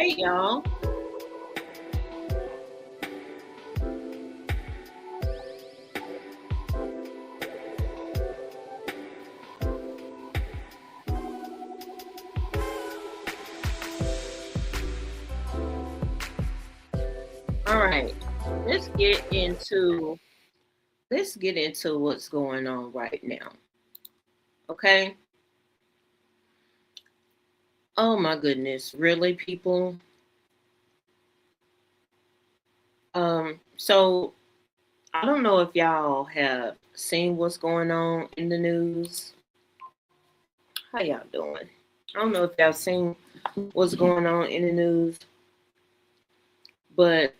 Hey, y'all. All right. Let's get into let's get into what's going on right now. Okay? Oh my goodness, really people? So I don't know if y'all have seen what's going on in the news. How y'all doing? I don't know if y'all seen what's going on in the news, but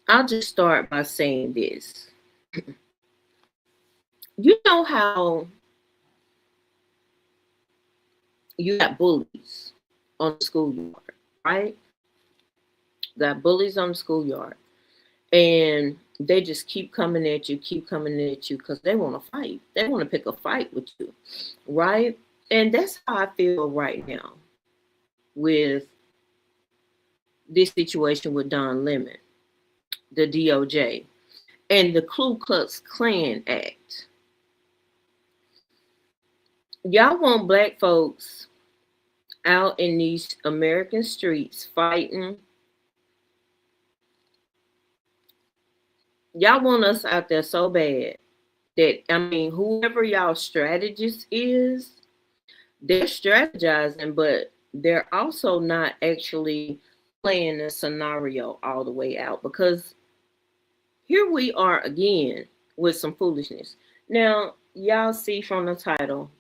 I'll just start by saying this. You know how you got bullies on the schoolyard, right? Got bullies on the schoolyard. And they just keep coming at you, because they want to fight. They want to pick a fight with you, right? And that's how I feel right now with this situation with Don Lemon, the DOJ, and the Ku Klux Klan Act. Y'all want black folks out in these American streets fighting. Y'all want us out there so bad that, I mean, whoever y'all strategist is, they're strategizing, but they're also not actually playing the scenario all the way out, because here we are again with some foolishness. Now, y'all see from the title,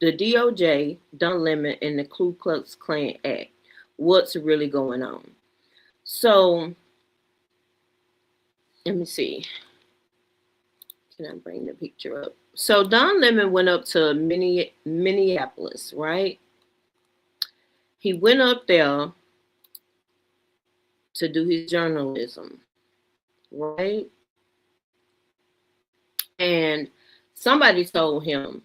the DOJ, Don Lemon, and the Ku Klux Klan Act. What's really going on? So, let me see. Can I bring the picture up? So, Don Lemon went up to Minneapolis, right? He went up there to do his journalism, right? And somebody told him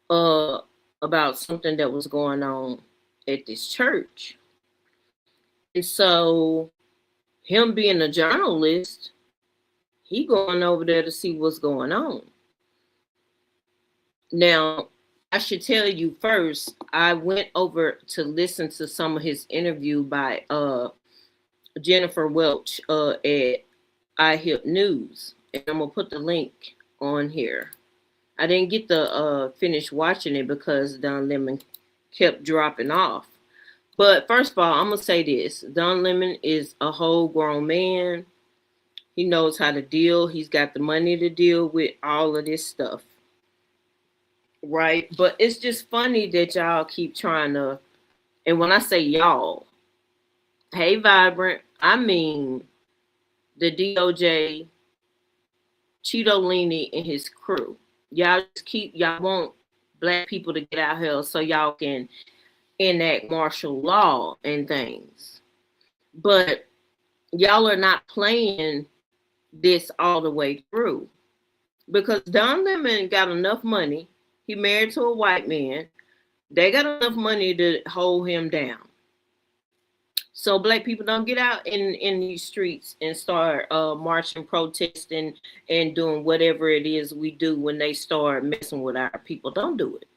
uh, about something that was going on at this church. And so, him being a journalist, he going over there to see what's going on. Now, I should tell you first, I went over to listen to some of his interview by Jennifer Welch at iHip News, and I'm gonna put the link on here. I didn't get to finish watching it because Don Lemon kept dropping off. But first of all, I'm gonna say this: Don Lemon is a whole grown man. He knows how to deal. He's got the money to deal with all of this stuff, right? But it's just funny that y'all keep trying to. And when I say y'all, hey, Vibrant, I mean the DOJ, Cheeto and his crew. Y'all want black people to get out here so y'all can enact martial law and things. But y'all are not playing this all the way through, because Don Lemon got enough money. He married to a white man. They got enough money to hold him down. So black people don't get out in these streets and start marching, protesting, and doing whatever it is we do when they start messing with our people. Don't do it.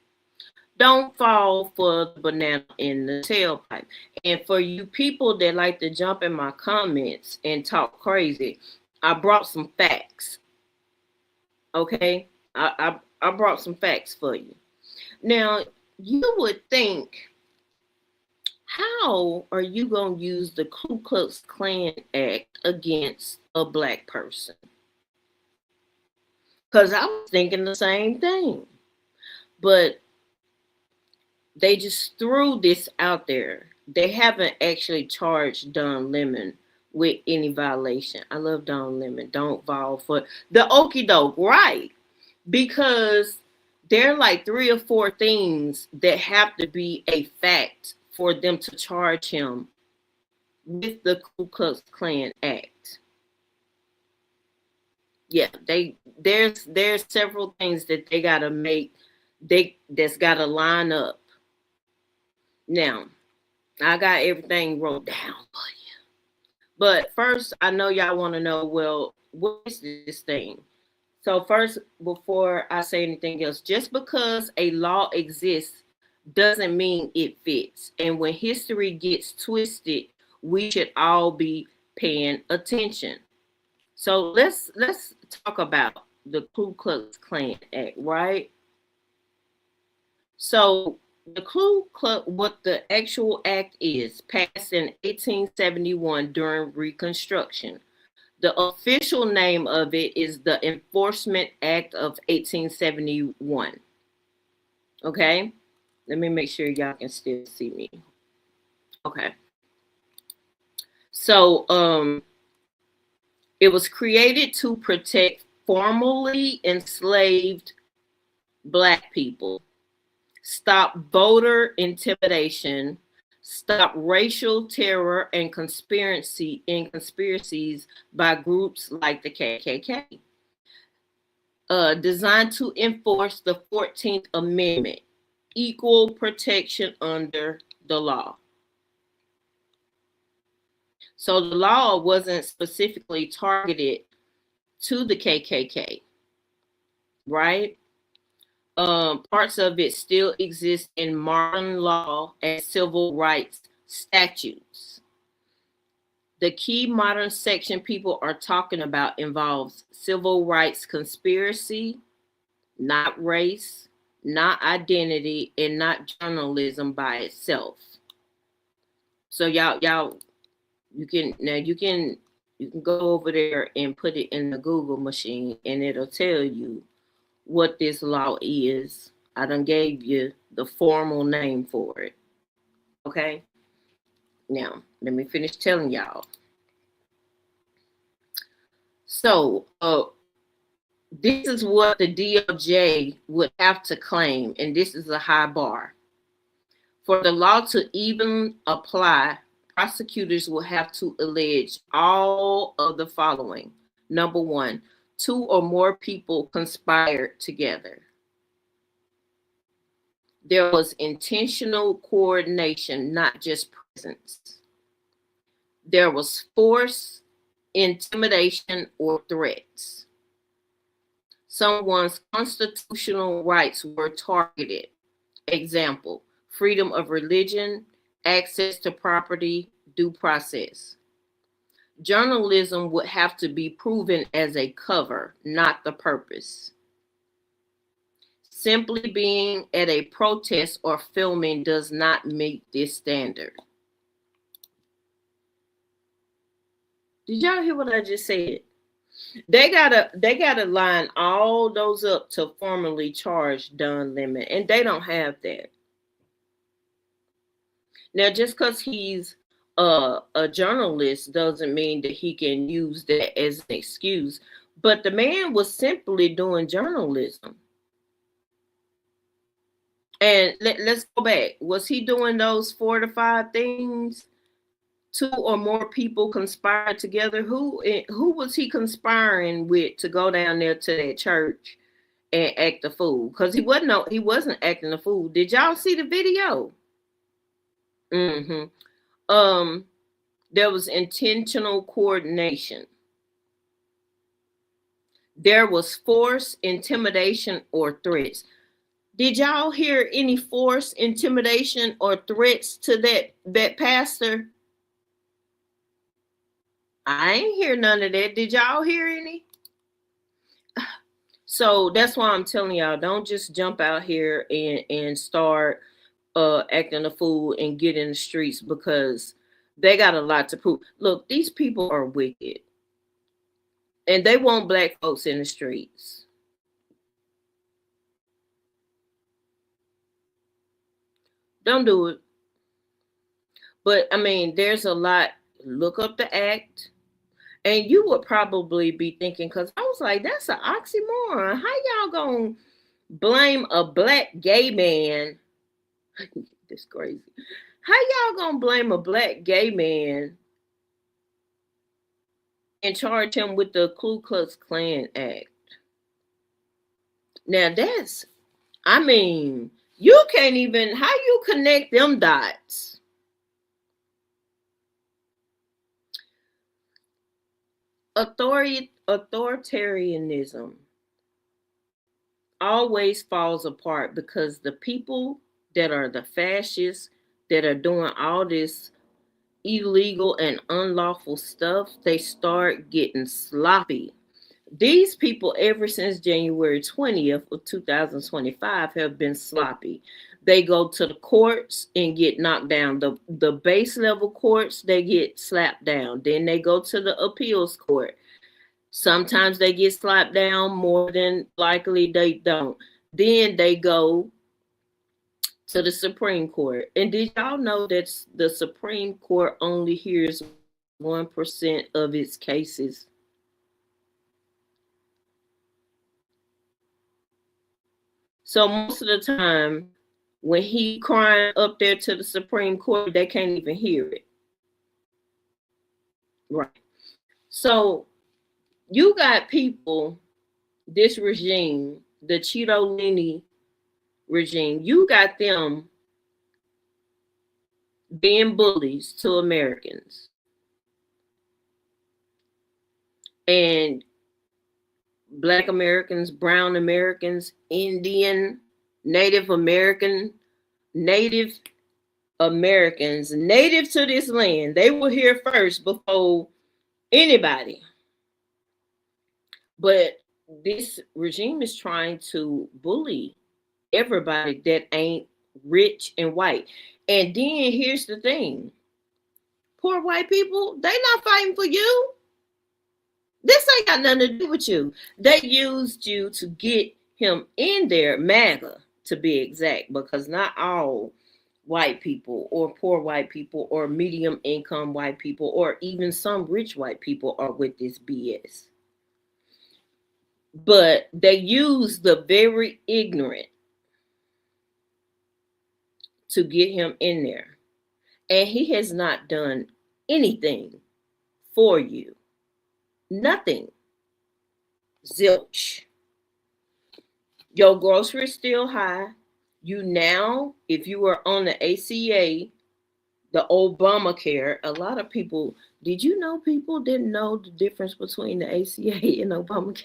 Don't fall for the banana in the tailpipe. And for you people that like to jump in my comments and talk crazy, I brought some facts. Okay? I brought some facts for you. Now, you would think, how are you going to use the Ku Klux Klan Act against a black person? Because I was thinking the same thing. But they just threw this out there. They haven't actually charged Don Lemon with any violation. I love Don Lemon. Don't fall for the okie doke, right? Because there are like 3 or 4 things that have to be a fact for them to charge him with the Ku Klux Klan Act. Yeah, there's several things that they gotta make, that's gotta line up Now, I got everything wrote down for you. But first, I know y'all want to know, well, what is this thing? So first, before I say anything else, just because a law exists doesn't mean it fits. And when history gets twisted, we should all be paying attention. So let's talk about the Ku Klux Klan Act, right? So the Ku Klux, what the actual act is, passed in 1871 during Reconstruction. The official name of it is the Enforcement Act of 1871. Okay? Let me make sure y'all can still see me. Okay. So it was created to protect formerly enslaved black people, stop voter intimidation, stop racial terror and conspiracies by groups like the KKK. Designed to enforce the 14th Amendment, equal protection under the law. So the law wasn't specifically targeted to the KKK, right? Parts of it still exist in modern law and civil rights statutes. The key modern section people are talking about involves civil rights conspiracy, not race, not identity, and not journalism by itself. So y'all you can go over there and put it in the Google machine and it'll tell you what this law is. I done gave you the formal name for it. Okay? Now, let me finish telling y'all. So, this is what the DOJ would have to claim, and this is a high bar. For the law to even apply, prosecutors will have to allege all of the following. Number one, 2 or more people conspired together. There was intentional coordination, not just presence. There was force, intimidation, or threats. Someone's constitutional rights were targeted. Example, freedom of religion, access to property, due process. Journalism would have to be proven as a cover, not the purpose. Simply being at a protest or filming does not meet this standard. Did y'all hear what I just said? They gotta line all those up to formally charge Don Lemon, and they don't have that. Now, just because he's a journalist doesn't mean that he can use that as an excuse. But the man was simply doing journalism. And let's go back. Was he doing those 4 to 5 things? 2 or more people conspired together. Who was he conspiring with to go down there to that church and act a fool? Because he wasn't acting a fool. Did y'all see the video? Mm-hmm. There was intentional coordination. There was force, intimidation, or threats. Did y'all hear any force, intimidation, or threats to that pastor? I ain't hear none of that. Did y'all hear any? So that's why I'm telling y'all, don't just jump out here and start acting a fool and get in the streets, because they got a lot to prove. Look, these people are wicked. And they want black folks in the streets. Don't do it. But I mean, there's a lot. Look up the act. And you would probably be thinking, because I was like, that's an oxymoron. How y'all gonna blame a black gay man? This crazy. How y'all gonna blame a black gay man and charge him with the Ku Klux Klan Act? Now I mean, You can't even, how you connect them dots? Authoritarianism always falls apart because the people that are the fascists that are doing all this illegal and unlawful stuff, they start getting sloppy. These people, ever since January 20th of 2025, have been sloppy. They go to the courts and get knocked down. The base level courts, they get slapped down. Then they go to the appeals court. Sometimes they get slapped down, more than likely they don't. Then they go to the Supreme Court. And did y'all know that the Supreme Court only hears 1% of its cases? So most of the time, when he crying up there to the Supreme Court, they can't even hear it. Right. So you got people, this regime, the Cheeto regime, you got them being bullies to Americans. And Black Americans, brown Americans, Indian, Native Americans, native to this land. They were here first before anybody. But this regime is trying to bully everybody that ain't rich and white. And then here's the thing. Poor white people, they not fighting for you. This ain't got nothing to do with you. They used you to get him in there, MAGA to be exact, because not all white people or poor white people or medium income white people or even some rich white people are with this BS. But they use the very ignorant to get him in there. And he has not done anything for you. Nothing. Zilch. Your groceries still high. You now, if you were on the ACA, the Obamacare, a lot of people, did you know people didn't know the difference between the ACA and Obamacare?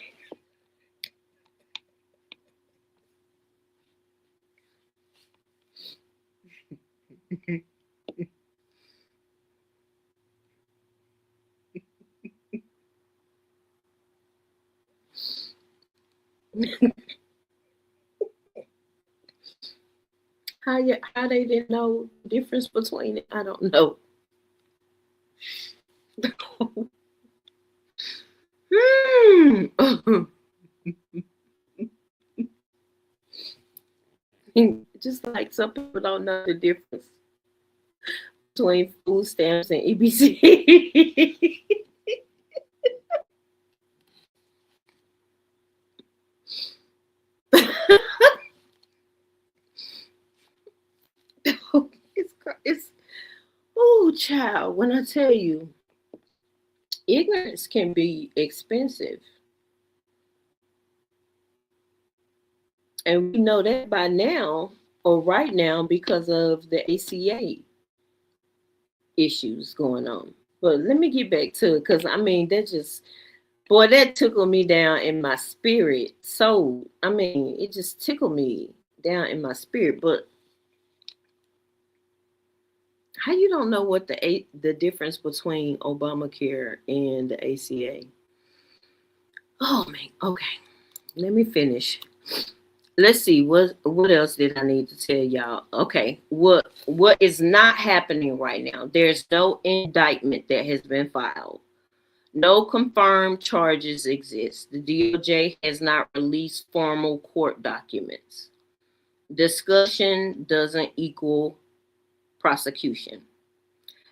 How they didn't know the difference between it? I don't know. Just like some people don't know the difference between food stamps and EBC. it's oh child, when I tell you, ignorance can be expensive. And we know that by now, or right now, because of the ACA issues going on. But let me get back to it, because I mean, that just, boy, that tickled me down in my spirit. So, I mean, it just tickled me down in my spirit. But how you don't know what the difference between Obamacare and the ACA? Oh man, okay. Let me finish. Let's see what else did I need to tell y'all. Okay, what is not happening right now? There's no indictment that has been filed. No confirmed charges exist. The DOJ has not released formal court documents. Discussion doesn't equal prosecution.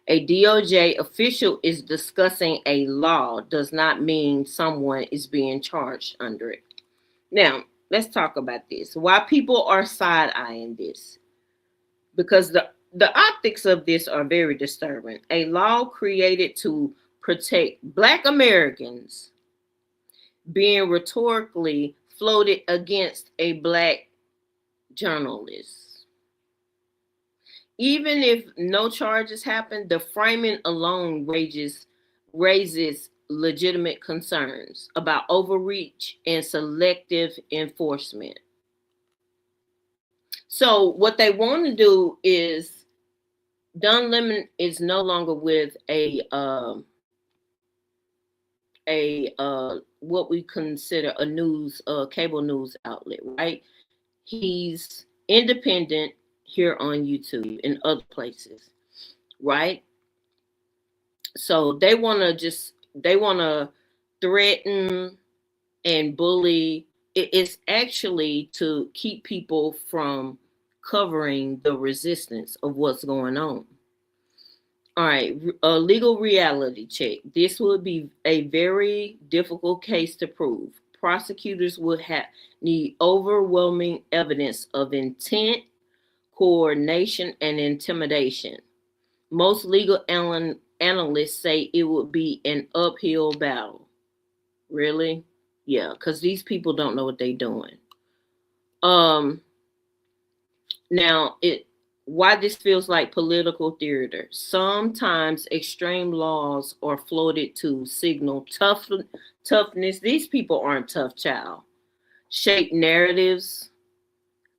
A DOJ official is discussing a law does not mean someone is being charged under it. Now, let's talk about this. Why people are side-eyeing this? Because the optics of this are very disturbing. A law created to protect Black Americans being rhetorically floated against a Black journalist. even if no charges happen, the framing alone raises legitimate concerns about overreach and selective enforcement. So what they want to do is Don Lemon is no longer with a what we consider a news cable news outlet, right? He's independent here on YouTube and other places, right? So they want to threaten and bully. It's actually to keep people from covering the resistance of what's going on. All right, a legal reality check. This would be a very difficult case to prove. Prosecutors would need overwhelming evidence of intent, coordination, and intimidation. Most legal analysts say it would be an uphill battle. Really? Yeah, because these people don't know what they're doing. Now why this feels like political theater. Sometimes extreme laws are floated to signal toughness. These people aren't tough, child. Shape narratives,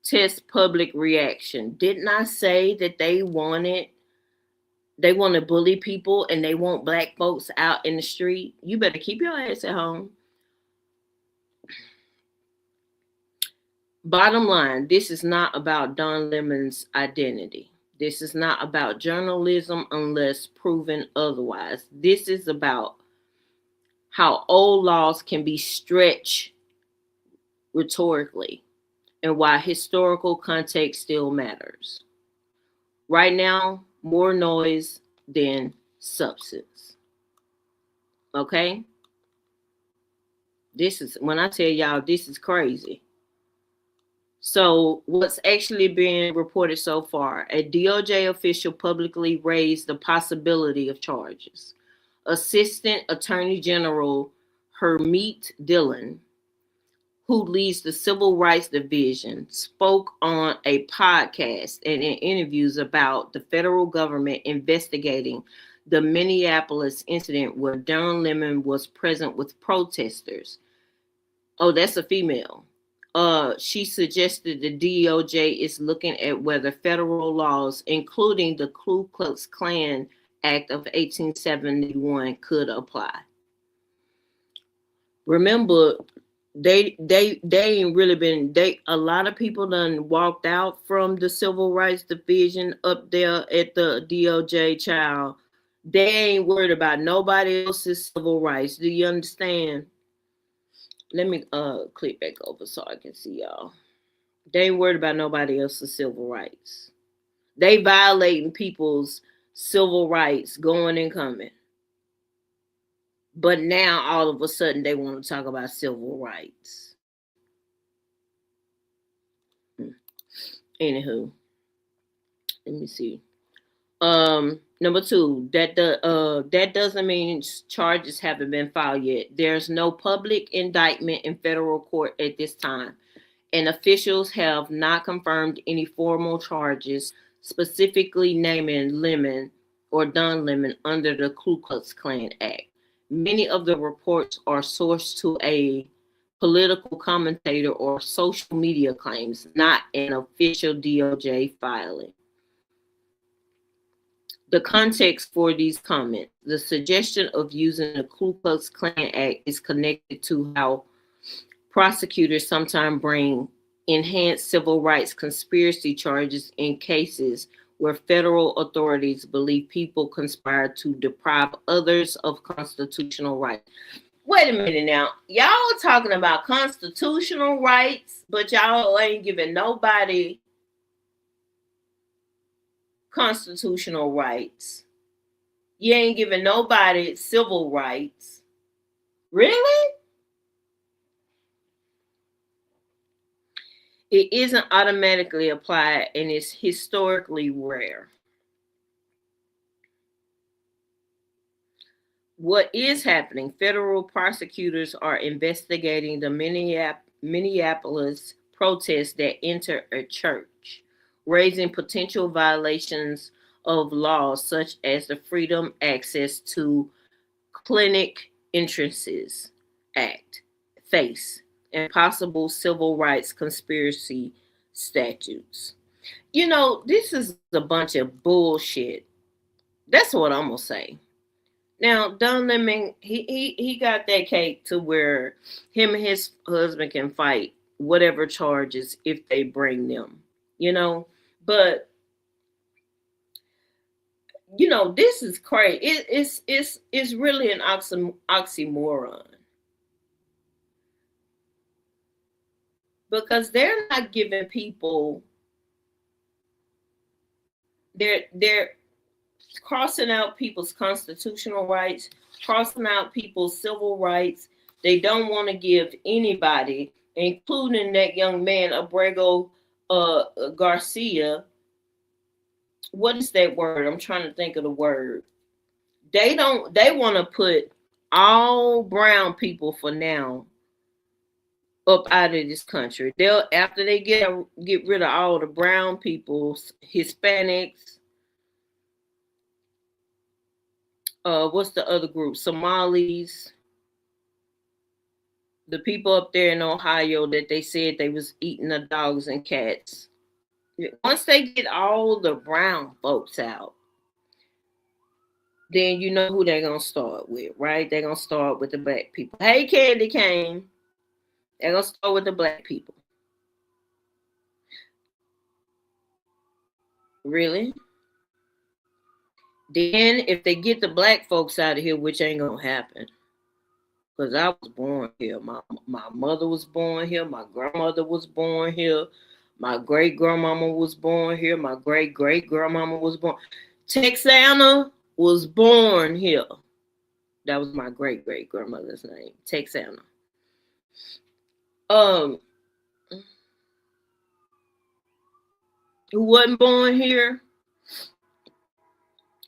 test public reaction. Didn't I say that they want to bully people and they want black folks out in the street? You better keep your ass at home. Bottom line, this is not about Don Lemon's identity. This is not about journalism unless proven otherwise. This is about how old laws can be stretched rhetorically and why historical context still matters. Right now, more noise than substance. Okay? This is, when I tell y'all, this is crazy. So what's actually been reported so far? A DOJ official publicly raised the possibility of charges. Assistant Attorney General Hermeet Dillon, who leads the Civil Rights Division, spoke on a podcast and in interviews about the federal government investigating the Minneapolis incident where Don Lemon was present with protesters. Oh, that's a female. She suggested the DOJ is looking at whether federal laws, including the Ku Klux Klan Act of 1871, could apply. Remember, they ain't really been. A lot of people done walked out from the Civil Rights Division up there at the DOJ, child. They ain't worried about nobody else's civil rights. Do you understand? Let me click back over so I can see y'all. They ain't worried about nobody else's civil rights. They violating people's civil rights going and coming. But now all of a sudden they want to talk about civil rights. Anywho, let me see. Number two, that doesn't mean charges haven't been filed yet. There's no public indictment in federal court at this time, and officials have not confirmed any formal charges specifically naming Lemon or Don Lemon under the Ku Klux Klan Act. Many of the reports are sourced to a political commentator or social media claims, not an official DOJ filing. The context for these comments: the suggestion of using the Ku Klux Klan Act is connected to how prosecutors sometimes bring enhanced civil rights conspiracy charges in cases where federal authorities believe people conspire to deprive others of constitutional rights. Wait a minute now. Y'all talking about constitutional rights, but y'all ain't giving nobody constitutional rights. You ain't giving nobody civil rights. Really? It isn't automatically applied and is historically rare. What is happening? Federal prosecutors are investigating the Minneapolis protests that entered a church raising potential violations of laws such as the Freedom Access to Clinic Entrances Act, FACE, and possible civil rights conspiracy statutes. You know, this is a bunch of bullshit. That's what I'm gonna say. Now, Don Lemon, he got that cake to where him and his husband can fight whatever charges if they bring them, you know. But you know, this is crazy. It's really an oxymoron because they're not giving people they're crossing out people's constitutional rights, crossing out people's civil rights. They don't want to give anybody, including that young man Abrego Garcia. What is that word? I'm trying to think of the word. They want to put all brown people for now up out of this country. They'll after they get rid of all the brown people, Hispanics, what's the other group? Somalis, the people up there in Ohio that they said they was eating the dogs and cats. Once they get all the brown folks out, then you know who they're gonna start with, right? They're gonna start with the black people. Hey, Candy Cane. They're gonna start with the black people. Really? Then if they get the black folks out of here, which ain't gonna happen. Because I was born here. My mother was born here. My grandmother was born here. My great grandmama was born here. My great great grandmama was born. Texana was born here. That was my great great grandmother's name, Texana. Um, who wasn't born here?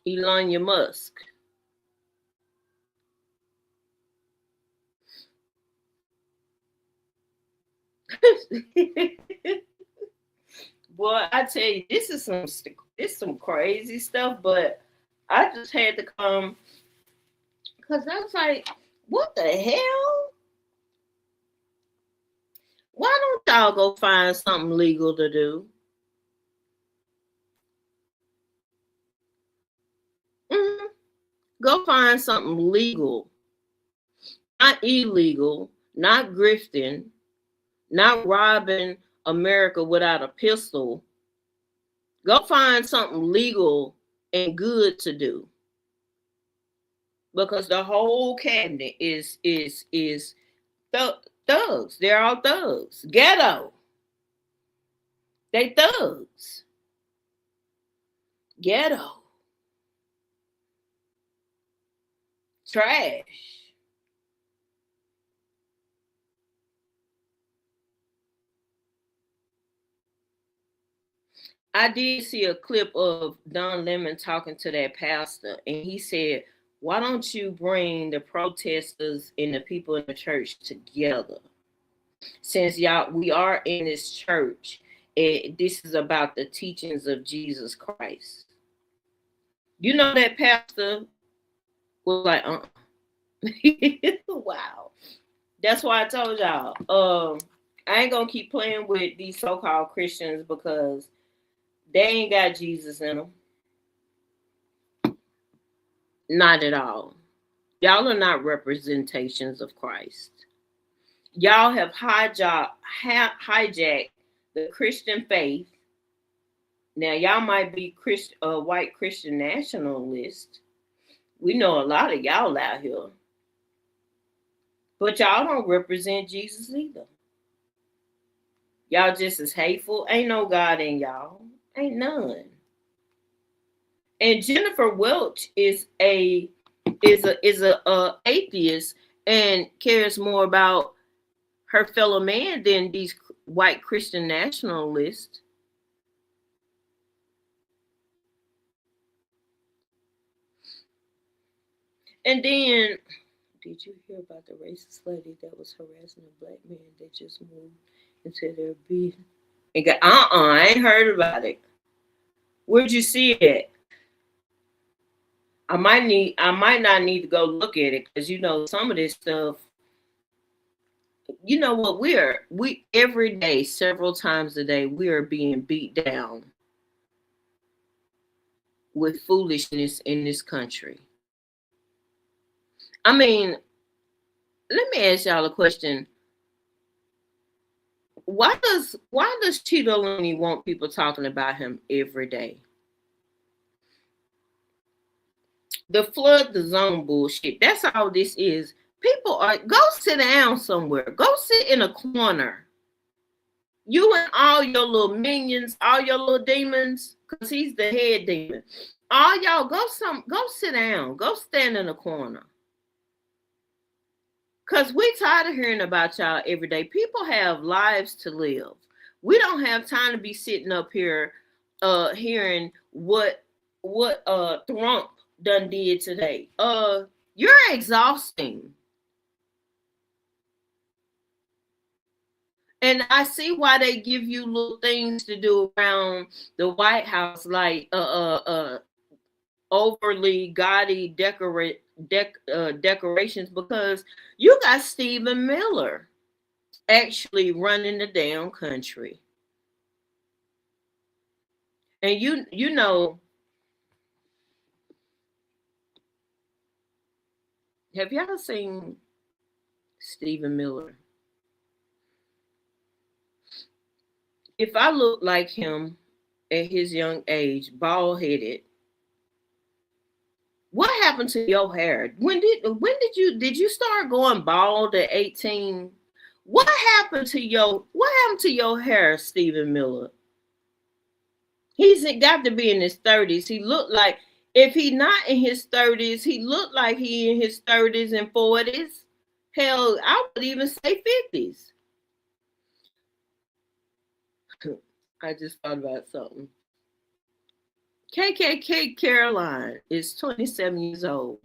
Elon Musk. Boy, I tell you, this some crazy stuff, but I just had to come because I was like, what the hell? Why don't y'all go find something legal to do? Mm-hmm. Go find something legal, not illegal, not grifting, not robbing America without a pistol. Go find something legal and good to do. Because the whole cabinet is thugs. They're all thugs. Ghetto. They thugs. Ghetto. Trash. I did see a clip of Don Lemon talking to that pastor, and he said, "Why don't you bring the protesters and the people in the church together? Since y'all we are in this church, this is about the teachings of Jesus Christ." You know that pastor was like, wow. That's why I told y'all, I ain't gonna keep playing with these so-called Christians because they ain't got Jesus in them. Not at all. Y'all are not representations of Christ. Y'all have hijacked the Christian faith. Now y'all might be white Christian nationalists. We know a lot of y'all out here. But y'all don't represent Jesus either. Y'all just as hateful. Ain't no God in y'all. Ain't none. And Jennifer Welch is a atheist and cares more about her fellow man than these white Christian nationalists. And then, did you hear about the racist lady that was harassing a black man that just moved into their business? And go, I ain't heard about it. Where'd you see it? I might not need to go look at it because some of this stuff. You know what? We every day, several times a day, we are being beat down with foolishness in this country. I mean, let me ask y'all a question. Why does Cheeto Looney want people talking about him every day? The flood the zone bullshit. That's all this is. People are go sit down somewhere. Go sit in a corner. You and all your little minions, all your little demons, because he's the head demon. All y'all go sit down. Go stand in a corner. Cause we tired of hearing about y'all every day. People have lives to live. We don't have time to be sitting up here hearing what Trump done did today. You're exhausting. And I see why they give you little things to do around the White House, like overly gaudy decorations, because you got Stephen Miller actually running the damn country. And you know, have y'all seen Stephen Miller? If I look like him at his young age, bald headed, what happened to your hair? When did you start going bald at 18? What happened to your hair, Stephen Miller? He's got to be in his 30s. He looked like, if he not in his 30s, he looked like he in his 30s and 40s. Hell, I would even say 50s. I just thought about something. KKK Caroline is 27 years old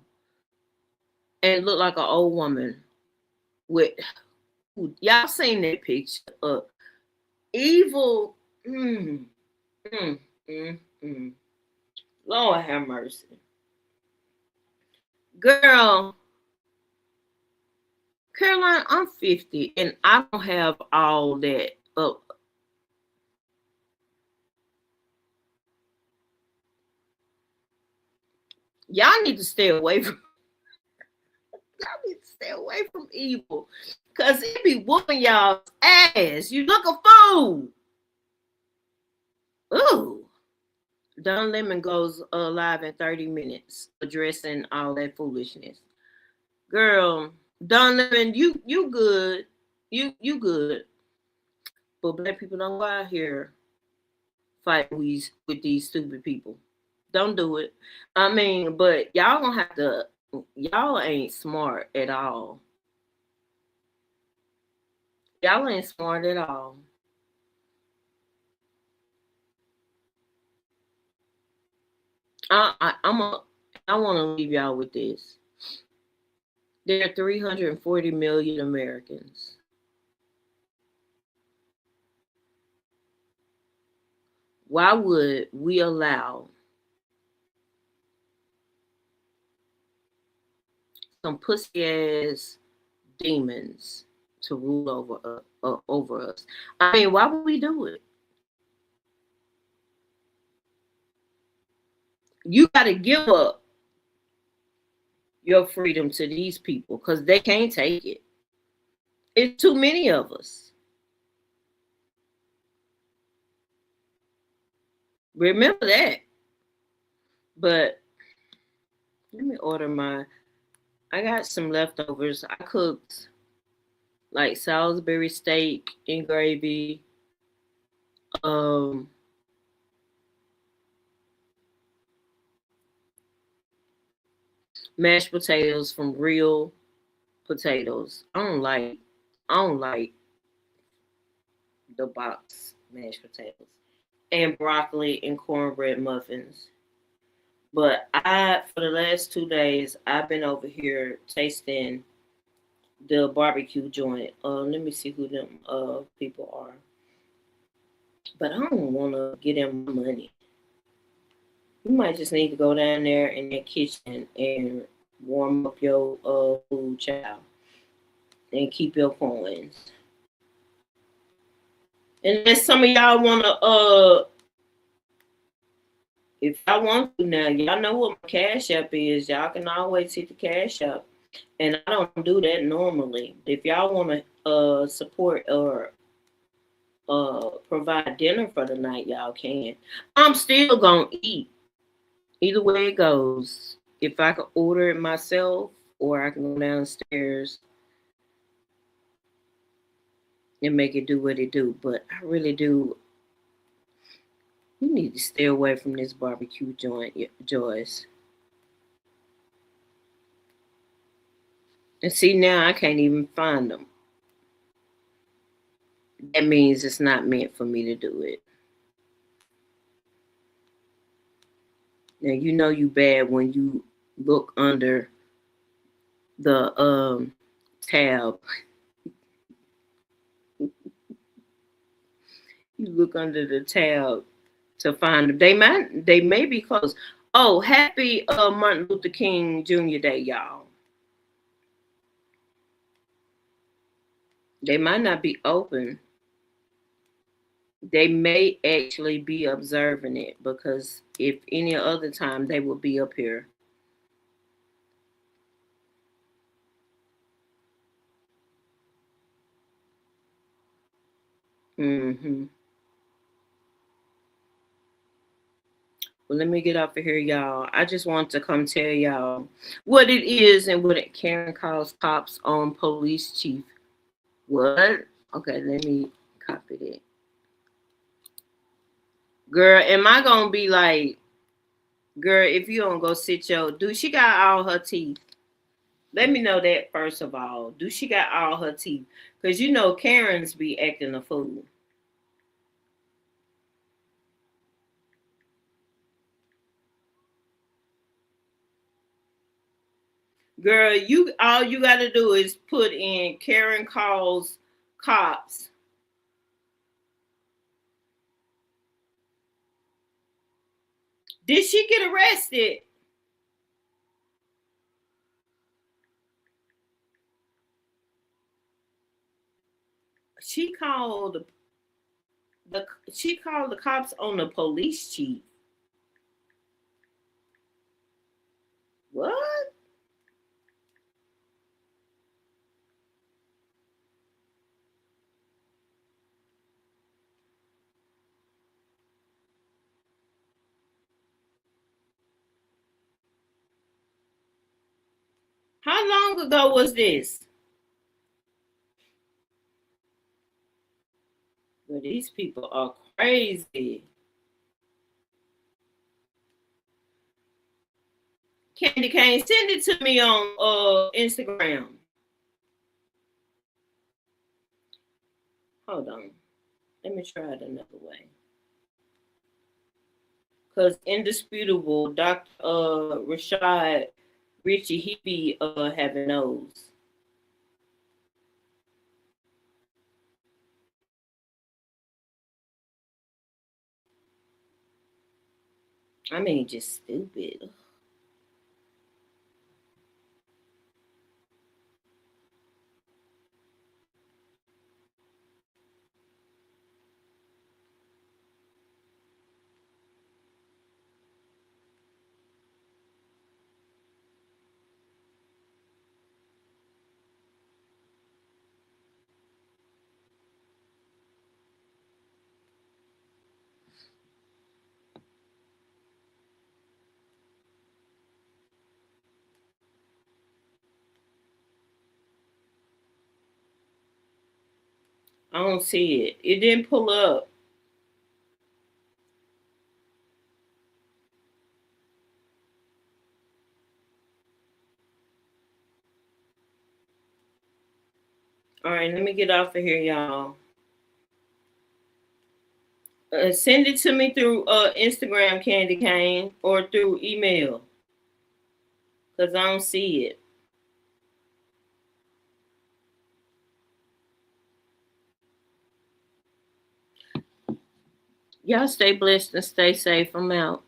and look like an old woman with, y'all seen that picture of evil. Mm, mm, mm, mm. Lord have mercy. Girl, Caroline, I'm 50 and I don't have all that up. Y'all need to stay away from evil. Cause it be whooping y'all's ass. You look a fool. Ooh. Don Lemon goes live in 30 minutes addressing all that foolishness. Girl, Don Lemon, you good. You good. But black people don't go out here fighting with these stupid people. Don't do it. I mean, but y'all gonna have to, y'all ain't smart at all. Y'all ain't smart at all. I want to leave y'all with this. There are 340 million Americans. Why would we allow some pussy ass demons to rule over us? I mean, why would we do it? You got to give up your freedom to these people because they can't take it. It's too many of us. Remember that. But let me order my. I got some leftovers. I cooked like Salisbury steak and gravy. Um, Mashed potatoes from real potatoes. I don't like the box mashed potatoes. And broccoli and cornbread muffins. But for the last 2 days, I've been over here tasting the barbecue joint. Let me see who them people are. But I don't want to get them money. You might just need to go down there in that kitchen and warm up your food, child, and keep your coins. And then some of y'all wanna if y'all want to now, y'all know what my cash app is. Y'all can always hit the cash app. And I don't do that normally. If y'all wanna support or provide dinner for the night, y'all can. I'm still gonna eat. Either way it goes. If I can order it myself or I can go downstairs and make it do what it do. But I really do. You need to stay away from this barbecue joint, Joyce. And see, now I can't even find them. That means it's not meant for me to do it. Now you know you bad when you look under the tab. You look under the tab to find them. They may be closed. Oh, happy Martin Luther King Jr. Day, y'all. They might not be open. They may actually be observing it because if any other time they will be up here. Mm-hmm. Well, let me get off of here, y'all. I just want to come tell y'all what it is and what it Karen calls cops on police chief. What? Okay, let me copy that. Girl, am I gonna be like, girl, if you don't go sit your do she got all her teeth? Let me know that first of all. Do she got all her teeth? Because you know Karen's be acting a fool. Girl, you all you gotta do is put in Karen calls cops. Did she get arrested? She called she called the cops on the police chief. What? How long ago was this? Well, these people are crazy. Candy Cane, send it to me on Instagram. Hold on. Let me try it another way. Cause indisputable, Dr. Rashad Richie, he be having those. I mean, just stupid. I don't see it. It didn't pull up. All right, let me get off of here, y'all. Send it to me through Instagram, Candy Cane, or through email, cause I don't see it. Y'all stay blessed and stay safe. I'm out.